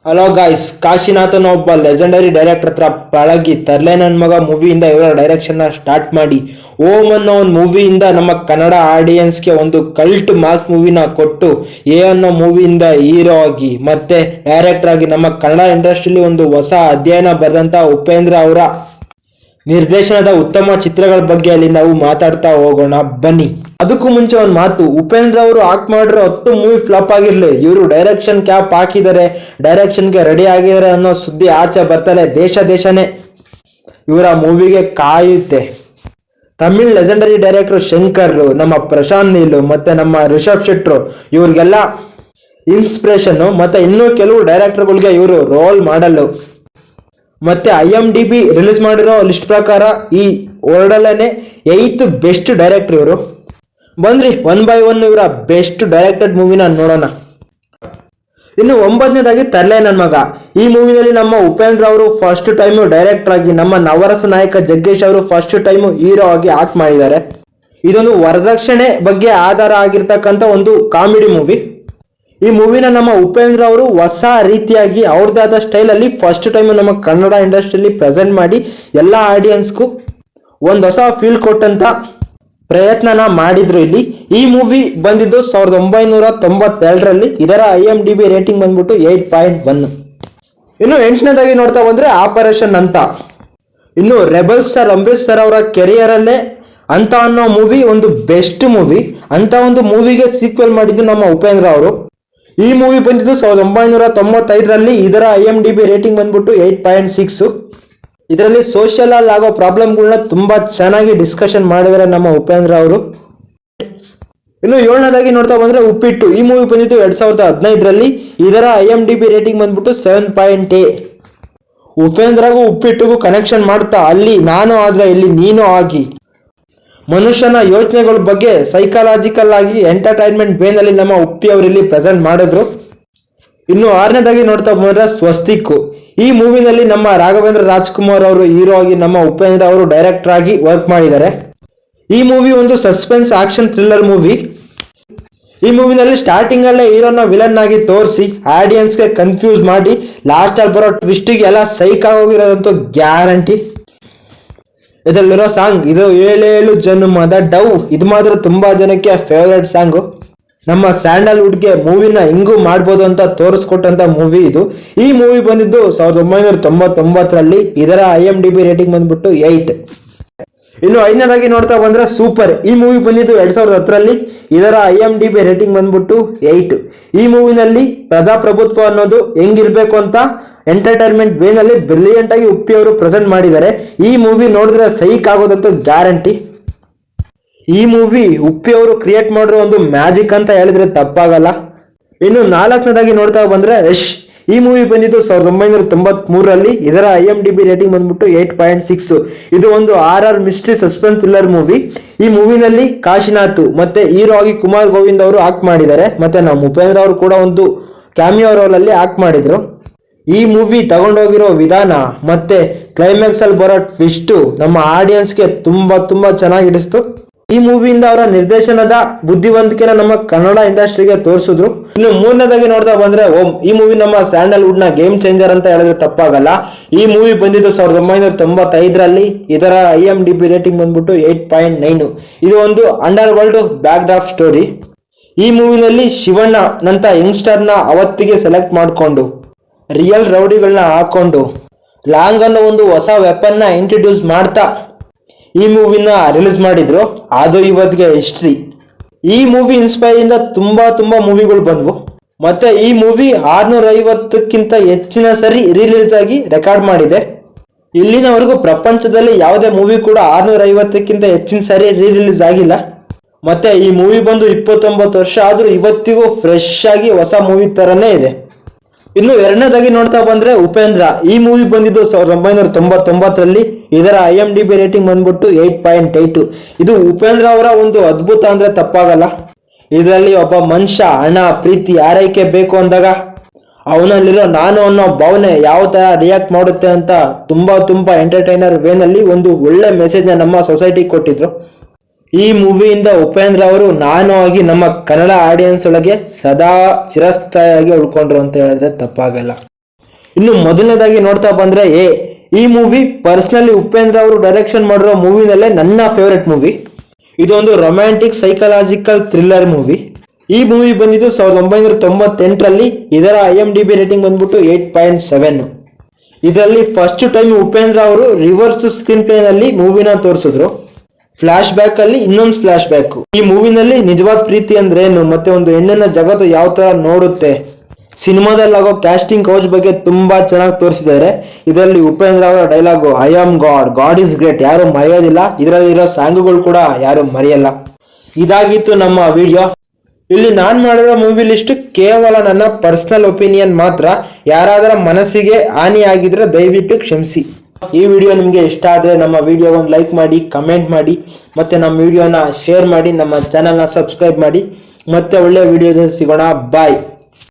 Hello guys, ಕಾಶಿನಾಥನ್ ಒಬ್ಬ legendary director ಹತ್ರ ಪಳಗಿ ತರ್ಲೆ ನನ್ನ ಮಗ ಮೂವಿಯಿಂದ ಇವರ ಡೈರೆಕ್ಷನ್ ಸ್ಟಾರ್ಟ್ ಮಾಡಿ ಓಂ ಅನ್ನೋ ಒಂದು ಮೂವಿಯಿಂದ ನಮ್ಮ ಕನ್ನಡ ಆಡಿಯನ್ಸ್ಗೆ ಒಂದು ಕಲ್ಟ್ ಮಾಸ್ ಮೂವಿನ ಕೊಟ್ಟು ಎ ಅನ್ನೋ ಮೂವಿಯಿಂದ ಹೀರೋ ಆಗಿ ಮತ್ತೆ ಡೈರೆಕ್ಟರ್ ಆಗಿ ನಮ್ಮ ಕನ್ನಡ ಇಂಡಸ್ಟ್ರಿಲಿ ಒಂದು ಹೊಸ ಅಧ್ಯಯನ ಬರೆದಂತ ಉಪೇಂದ್ರ ಅವರ ನಿರ್ದೇಶನದ ಉತ್ತಮ ಚಿತ್ರಗಳ ಬಗ್ಗೆ ಅಲ್ಲಿ ನಾವು ಮಾತಾಡ್ತಾ ಹೋಗೋಣ ಬನ್ನಿ. ಅದಕ್ಕೂ ಮುಂಚೆ ಒಂದು ಮಾತು, ಉಪೇಂದ್ರ ಅವರು ಆಕ್ಟ್ ಮಾಡಿರೋ 10 ಮೂವಿ ಫ್ಲಾಪ್ ಆಗಿರ್ಲಿ, ಇವರು ಡೈರೆಕ್ಷನ್ ಕ್ಯಾಪ್ ಹಾಕಿದ್ದಾರೆ, ಡೈರೆಕ್ಷನ್ಗೆ ರೆಡಿ ಆಗಿದ್ದಾರೆ ಅನ್ನೋ ಸುದ್ದಿ ಆಚೆ ಬರ್ತಾರೆ. ದೇಶನೇ ಇವರ ಮೂವಿಗೆ ಕಾಯುತ್ತೆ. ತಮಿಳ್ ಲೆಜೆಂಡರಿ ಡೈರೆಕ್ಟರ್ ಶಂಕರ್, ನಮ್ಮ ಪ್ರಶಾಂತ್ ನೀಲ್ ಮತ್ತೆ ನಮ್ಮ ರಿಷಬ್ ಶೆಟ್ರು ಇವ್ರಿಗೆಲ್ಲ ಇನ್ಸ್ಪಿರೇಷನ್. ಮತ್ತೆ ಇನ್ನೂ ಕೆಲವು ಡೈರೆಕ್ಟರ್ಗಳಿಗೆ ಇವರು ರೋಲ್ ಮಾಡಲು. ಮತ್ತೆ IMDb ರಿಲೀಸ್ ಮಾಡಿರೋ ಲಿಸ್ಟ್ ಪ್ರಕಾರ ಈ ವರ್ಲ್ಡಲ್ಲೇ 8th ಬೆಸ್ಟ್ ಡೈರೆಕ್ಟರ್ ಇವರು. ಬಂದ್ರಿ ಒನ್ ಬೈ ಒನ್ ಇವರ ಬೆಸ್ಟ್ ಡೈರೆಕ್ಟೆಡ್ ಮೂವಿನ ನೋಡೋಣ. ಇನ್ನು 9ನೇದಾಗಿ ತರ್ಲೆ ನನ್ನ ಮಗ. ಈ ಮೂವಿನಲ್ಲಿ ನಮ್ಮ ಉಪೇಂದ್ರ ಅವರು ಫಸ್ಟ್ ಟೈಮ್ ಡೈರೆಕ್ಟರ್ ಆಗಿ, ನಮ್ಮ ನವರಸ ನಾಯಕ ಜಗ್ಗೇಶ್ ಅವರು ಫಸ್ಟ್ ಟೈಮ್ ಹೀರೋ ಆಗಿ ಆಕ್ಟ್ ಮಾಡಿದ್ದಾರೆ. ಇದೊಂದು ವರದಕ್ಷಿಣೆ ಬಗ್ಗೆ ಆಧಾರ ಆಗಿರ್ತಕ್ಕಂಥ ಒಂದು ಕಾಮಿಡಿ ಮೂವಿ. ಈ ಮೂವಿನ ನಮ್ಮ ಉಪೇಂದ್ರ ಅವರು ಹೊಸ ರೀತಿಯಾಗಿ ಅವ್ರದ್ದೇ ಆದ ಸ್ಟೈಲಲ್ಲಿ ಫಸ್ಟ್ ಟೈಮ್ ನಮ್ಮ ಕನ್ನಡ ಇಂಡಸ್ಟ್ರಿಯಲ್ಲಿ ಪ್ರೆಸೆಂಟ್ ಮಾಡಿ ಎಲ್ಲ ಆಡಿಯನ್ಸ್ಗೂ ಒಂದು ಹೊಸ ಫೀಲ್ ಕೊಟ್ಟಂತ ಪ್ರಯತ್ನನ ಮಾಡಿದ್ರು. ಇಲ್ಲಿ ಈ ಮೂವಿ ಬಂದಿದ್ದು 1992ರಲ್ಲಿ. ಇದರ IMDb ರೇಟಿಂಗ್ ಬಂದ್ಬಿಟ್ಟು 8.1. ಇನ್ನು 8ನೇದಾಗಿ ನೋಡ್ತಾ ಬಂದ್ರೆ ಆಪರೇಷನ್ ಅಂತ. ಇನ್ನು ರೆಬಲ್ ಸ್ಟಾರ್ ಅಂಬರೀಶ್ ಸರ್ ಅವರ ಕೆರಿಯರಲ್ಲೇ ಅಂತ ಅನ್ನೋ ಮೂವಿ ಒಂದು ಬೆಸ್ಟ್ ಮೂವಿ. ಅಂತ ಒಂದು ಮೂವಿಗೆ ಸೀಕ್ವೆಲ್ ಮಾಡಿದ್ದು ನಮ್ಮ ಉಪೇಂದ್ರ ಅವರು. ಈ ಮೂವಿ ಬಂದಿದ್ದು 1995ರಲ್ಲಿ. ಇದರ IMDb ರೇಟಿಂಗ್ ಬಂದ್ಬಿಟ್ಟು 8.6. ಇದರಲ್ಲಿ ಸೋಷಿಯಲ್ ಅಲ್ಲಿ ಆಗೋ ಪ್ರಾಬ್ಲಮ್ಗಳನ್ನ ತುಂಬಾ ಚೆನ್ನಾಗಿ ಡಿಸ್ಕಷನ್ ಮಾಡಿದ್ದಾರೆ ನಮ್ಮ ಉಪೇಂದ್ರ ಅವರು. ಇನ್ನು 7ನೇದಾಗಿ ನೋಡ್ತಾ ಬಂದ್ರೆ ಉಪ್ಪಿಟ್ಟು. ಈ ಮೂವಿ ಬಂದಿದ್ದು 2015ರಲ್ಲಿ. ಇದರ IMDb ರೇಟಿಂಗ್ ಬಂದ್ಬಿಟ್ಟು 7.8. ಉಪೇಂದ್ರಗೂ ಉಪ್ಪಿಟ್ಟಿಗೂ ಕನೆಕ್ಷನ್ ಮಾಡ್ತಾ ಅಲ್ಲಿ ನಾನು ಆದ್ರೆ ಇಲ್ಲಿ ನೀನು ಆಗಿ ಮನುಷ್ಯನ ಯೋಚನೆಗಳ ಬಗ್ಗೆ ಸೈಕಾಲಜಿಕಲ್ ಆಗಿ ಎಂಟರ್ಟೈನ್ಮೆಂಟ್ ವೇನಲ್ಲಿ ನಮ್ಮ ಉಪ್ಪಿ ಅವರಲ್ಲಿ ಪ್ರೆಸೆಂಟ್ ಮಾಡಿದ್ರು. ಇನ್ನು 6ನೇದಾಗಿ ನೋಡ್ತಾ ಬಂದ್ರೆ ಸ್ವಸ್ತಿಕ್. ಈ ಮೂವಿನಲ್ಲಿ ನಮ್ಮ ರಾಘವೇಂದ್ರ ರಾಜ್ಕುಮಾರ್ ಅವರು ಹೀರೋ ಆಗಿ, ನಮ್ಮ ಉಪೇಂದ್ರ ಅವರು ಡೈರೆಕ್ಟರ್ ಆಗಿ ವರ್ಕ್ ಮಾಡಿದ್ದಾರೆ. ಈ ಮೂವಿ ಒಂದು ಸಸ್ಪೆನ್ಸ್ ಆಕ್ಷನ್ ಥ್ರಿಲ್ಲರ್ ಮೂವಿ. ಈ ಮೂವಿನಲ್ಲಿ ಸ್ಟಾರ್ಟಿಂಗ್ ಅಲ್ಲೇ ಹೀರೋನ ವಿಲನ್ ಆಗಿ ತೋರಿಸಿ ಆಡಿಯನ್ಸ್ಗೆ ಕನ್ಫ್ಯೂಸ್ ಮಾಡಿ ಲಾಸ್ಟ್ ಅಲ್ಲಿ ಬರೋ ಟ್ವಿಸ್ಟಿಗೆ ಎಲ್ಲ ಸೈಕ್ ಆಗೋಗಿರೋದಂತೂ ಗ್ಯಾರಂಟಿ. ಇದರಲ್ಲಿರೋ ಸಾಂಗ್ ಇದು 7 ಜನ್ಮದ ಡವ್, ಇದು ಮಾತ್ರ ತುಂಬಾ ಜನಕ್ಕೆ ಫೇವರೇಟ್ ಸಾಂಗು. ನಮ್ಮ ಸ್ಯಾಂಡಲ್ವುಡ್ಗೆ ಮೂವಿನ ಹಿಂಗೂ ಮಾಡ್ಬೋದು ಅಂತ ತೋರಿಸ್ಕೊಟ್ಟಂತ ಮೂವಿ ಇದು. ಈ ಮೂವಿ ಬಂದಿದ್ದು 1999ರಲ್ಲಿ. ಇದರ IMDb ರೇಟಿಂಗ್ ಬಂದ್ಬಿಟ್ಟು 8. ಇನ್ನು 5ನೇದಾಗಿ ನೋಡ್ತಾ ಬಂದ್ರೆ ಸೂಪರ್. ಈ ಮೂವಿ ಬಂದಿದ್ದು 2010ರಲ್ಲಿ. ಇದರ IMDb ರೇಟಿಂಗ್ ಬಂದ್ಬಿಟ್ಟು 8. ಈ ಮೂವಿನಲ್ಲಿ ಪ್ರಜಾಪ್ರಭುತ್ವ ಅನ್ನೋದು ಹೆಂಗಿರ್ಬೇಕು ಅಂತ ಎಂಟರ್ಟೈನ್ಮೆಂಟ್ ವೇನಲ್ಲಿ ಬ್ರಿಲಿಯಂಟ್ ಆಗಿ ಉಪ್ಪಿ ಅವರು ಪ್ರೆಸೆಂಟ್ ಮಾಡಿದ್ದಾರೆ. ಈ ಮೂವಿ ನೋಡಿದ್ರೆ ಸೈಕ್ ಆಗೋದಂತೂ ಗ್ಯಾರಂಟಿ. ಈ ಮೂವಿ ಉಪ್ಪಿ ಅವರು ಕ್ರಿಯೇಟ್ ಮಾಡಿರೋ ಒಂದು ಮ್ಯಾಜಿಕ್ ಅಂತ ಹೇಳಿದ್ರೆ ತಪ್ಪಾಗಲ್ಲ. ಇನ್ನು 4ನೇದಾಗಿ ನೋಡ್ತಾ ಬಂದ್ರೆ ಯಶ್. ಈ ಮೂವಿ ಬಂದಿದ್ದು 1993ರಲ್ಲಿ. ಇದರ IMDb ರೇಟಿಂಗ್ ಬಂದ್ಬಿಟ್ಟು 8.6. ಇದು ಒಂದು RR mystery suspense thriller movie. ಈ ಮೂವಿನಲ್ಲಿ ಕಾಶಿನಾಥ್ ಮತ್ತೆ ಹೀರೋ ಆಗಿ ಕುಮಾರ್ ಗೋವಿಂದ್ ಅವರು ಆಕ್ಟ್ ಮಾಡಿದ್ದಾರೆ. ಮತ್ತೆ ನಮ್ಮ ಉಪೇಂದ್ರ ಅವರು ಕೂಡ ಒಂದು ಕ್ಯಾಮಿಯೋ ರೋಲ್ ಅಲ್ಲಿ ಆಕ್ಟ್ ಮಾಡಿದ್ರು. ಈ ಮೂವಿ ತಗೊಂಡೋಗಿರೋ ವಿಧಾನ ಮತ್ತೆ ಕ್ಲೈಮ್ಯಾಕ್ಸ್ ಅಲ್ಲಿ ಬರೋ ಟ್ವಿಸ್ಟ್ ನಮ್ಮ ಆಡಿಯನ್ಸ್ಗೆ ತುಂಬಾ ಚೆನ್ನಾಗಿ ಹಿಡಿಸ್ತು. ಈ ಮೂವಿಯಿಂದ ಅವರ ನಿರ್ದೇಶನದ ಬುದ್ಧಿವಂತಿಕೆನ ನಮ್ಮ ಕನ್ನಡ ಇಂಡಸ್ಟ್ರಿಗೆ ತೋರಿಸಿದ್ರು. ಇನ್ನು 3ನೇದಾಗಿ ನೋಡ್ತಾ ಬಂದ್ರೆ ಓಂ. ಈ ಮೂವಿ ನಮ್ಮ ಸ್ಯಾಂಡಲ್ವುಡ್ ನ ಗೇಮ್ ಚೇಂಜರ್ ಅಂತ ಹೇಳಿದ್ರೆ ತಪ್ಪಾಗಲ್ಲ. ಈ ಮೂವಿ ಬಂದಿದ್ದು 1995ರಲ್ಲಿ. ಇದರ IMDb ರೇಟಿಂಗ್ ಬಂದ್ಬಿಟ್ಟು 8.9. ಇದು ಒಂದು under world back drop story. ಈ ಮೂವಿನಲ್ಲಿ ಶಿವಣ್ಣ ನಂತ ಯಂಗ್ಸ್ಟರ್ನ ಅವತ್ತಿಗೆ ಸೆಲೆಕ್ಟ್ ಮಾಡಿಕೊಂಡು ರಿಯಲ್ ರೌಡಿಗಳನ್ನ ಹಾಕೊಂಡು ಲಾಂಗ್ ಅನ್ನೋ ಒಂದು ಹೊಸ ವೆಪನ್ನ ಇಂಟ್ರಡ್ಯೂಸ್ ಮಾಡ್ತಾ ಈ ಮೂವಿನ ರಿಲೀಸ್ ಮಾಡಿದ್ರು. ಅದು ಇವತ್ತಿಗೆ ಹಿಸ್ಟ್ರಿ. ಈ ಮೂವಿ ಇನ್ಸ್ಪೈರ್ ಇಂದ ತುಂಬಾ ಮೂವಿಗಳು ಬಂದ್ವು. ಮತ್ತೆ ಈ ಮೂವಿ 650ಕ್ಕಿಂತ ಹೆಚ್ಚಿನ ಸರಿ ರಿಲೀಸ್ ಆಗಿ ರೆಕಾರ್ಡ್ ಮಾಡಿದೆ. ಇಲ್ಲಿನವರೆಗೂ ಪ್ರಪಂಚದಲ್ಲಿ ಯಾವುದೇ ಮೂವಿ ಕೂಡ 650ಕ್ಕಿಂತ ಹೆಚ್ಚಿನ ಸರಿ ರಿಲೀಸ್ ಆಗಿಲ್ಲ. ಮತ್ತೆ ಈ ಮೂವಿ ಬಂದು 29 ವರ್ಷ ಆದ್ರೂ ಇವತ್ತಿಗೂ ಫ್ರೆಶ್ ಆಗಿ ಹೊಸ ಮೂವಿ ತರನೇ ಇದೆ. ಇನ್ನು 2ನೇದಾಗಿ ನೋಡ್ತಾ ಬಂದ್ರೆ ಉಪೇಂದ್ರ. ಈ ಮೂವಿ ಬಂದಿದ್ದು 1999ರಲ್ಲಿ. ಇದರ IMDb ರೇಟಿಂಗ್ ಬಂದ್ಬಿಟ್ಟು 8.8. ಇದು ಉಪೇಂದ್ರ ಅವರ ಒಂದು ಅದ್ಭುತ ಅಂದ್ರೆ ತಪ್ಪಾಗಲ್ಲ. ಇದರಲ್ಲಿ ಒಬ್ಬ ಮನುಷ್ಯ ಹಣ, ಪ್ರೀತಿ, ಆರೈಕೆ ಬೇಕು ಅಂದಾಗ ಅವನಲ್ಲಿರೋ ನಾನು ಅನ್ನೋ ಭಾವನೆ ಯಾವ ತರ ರಿಯಾಕ್ಟ್ ಮಾಡುತ್ತೆ ಅಂತ ತುಂಬಾ ಎಂಟರ್ಟೈನರ್ ವೇನಲ್ಲಿ ಒಂದು ಒಳ್ಳೆ ಮೆಸೇಜ್ನ ನಮ್ಮ ಸೊಸೈಟಿ ಕೊಟ್ಟಿದ್ರು. ಈ ಮೂವಿಯಿಂದ ಉಪೇಂದ್ರ ಅವರು ನಾನು ಆಗಿ ನಮ್ಮ ಕನ್ನಡ ಆಡಿಯನ್ಸ್ ಒಳಗೆ ಸದಾ ಚಿರಸ್ಥಾಯಿಯಾಗಿ ಉಳ್ಕೊಂಡ್ರು ಅಂತ ಹೇಳಿದ್ರೆ ತಪ್ಪಾಗಲ್ಲ. ಇನ್ನು ಮೊದಲನೇದಾಗಿ ನೋಡ್ತಾ ಬಂದ್ರೆ ಈ ಮೂವಿ ಪರ್ಸನಲಿ ಉಪೇಂದ್ರ ಅವರು ಡೈರೆಕ್ಷನ್ ಮಾಡಿರೋ ಮೂವಿನಲ್ಲೇ ನನ್ನ ಫೇವರೆಟ್ ಮೂವಿ. ಇದೊಂದು ರೊಮ್ಯಾಂಟಿಕ್ ಸೈಕಲಾಜಿಕಲ್ ಥ್ರಿಲ್ಲರ್ ಮೂವಿ. ಈ ಮೂವಿ ಬಂದಿದ್ದು 1998ರಲ್ಲಿ. ಇದರ IMDb ರೇಟಿಂಗ್ ಬಂದ್ಬಿಟ್ಟು 8.7. ಇದರಲ್ಲಿ ಫಸ್ಟ್ ಟೈಮ್ ಉಪೇಂದ್ರ ಅವರು ರಿವರ್ಸ್ ಸ್ಕ್ರೀನ್ ಪ್ಲೇ ನಲ್ಲಿ ಮೂವಿನ ತೋರಿಸಿದ್ರು. ಫ್ಲಾಶ್ ಬ್ಯಾಕ್ ಅಲ್ಲಿ ಇನ್ನೊಂದು ಫ್ಲಾಶ್ ಬ್ಯಾಕ್. ಈ ಮೂವಿನಲ್ಲಿ ನಿಜವಾದ ಪ್ರೀತಿ ಅಂದ್ರೆ ಏನು, ಮತ್ತೆ ಒಂದು ಹೆಣ್ಣನ್ನ ಜಗತ್ತು ಯಾವ ತರ ನೋಡುತ್ತೆ, ಸಿನಿಮಾದಲ್ಲಿ ಆಗೋ ಕ್ಯಾಸ್ಟಿಂಗ್ ಕೌಚ್ ಬಗ್ಗೆ ತುಂಬಾ ಚೆನ್ನಾಗಿ ತೋರಿಸಿದ್ದಾರೆ. ಇದರಲ್ಲಿ ಉಪೇಂದ್ರ ಅವರ dialogue I am god, god is great ಯಾರು ಮರೆಯೋದಿಲ್ಲ. ಇದರಲ್ಲಿರೋ ಸಾಂಗುಗಳು ಕೂಡ ಯಾರು ಮರೆಯಲ್ಲ. ಇದಾಗಿತ್ತು ನಮ್ಮ ವಿಡಿಯೋ. ಇಲ್ಲಿ ನಾನು ಮಾಡಿರೋ ಮೂವಿ ಲಿಸ್ಟ್ ಕೇವಲ ನನ್ನ ಪರ್ಸನಲ್ ಒಪಿನಿಯನ್ ಮಾತ್ರ. ಯಾರಾದರ ಮನಸ್ಸಿಗೆ ಹಾನಿ ಆಗಿದ್ರೆ ದಯವಿಟ್ಟು ಕ್ಷಮಿಸಿ. ಈ ವಿಡಿಯೋ ನಿಮಗೆ ಇಷ್ಟ ಆದರೆ ನಮ್ಮ ವಿಡಿಯೋ ಒಂದು ಲೈಕ್ ಮಾಡಿ, ಕಮೆಂಟ್ ಮಾಡಿ, ಮತ್ತೆ ನಮ್ಮ ವಿಡಿಯೋನ ಶೇರ್ ಮಾಡಿ, ನಮ್ಮ ಚಾನಲ್ನ ಸಬ್ಸ್ಕ್ರೈಬ್ ಮಾಡಿ. ಮತ್ತೆ ಒಳ್ಳೆ ವಿಡಿಯೋಸ್ ಸಿಗೋಣ. ಬಾಯ್.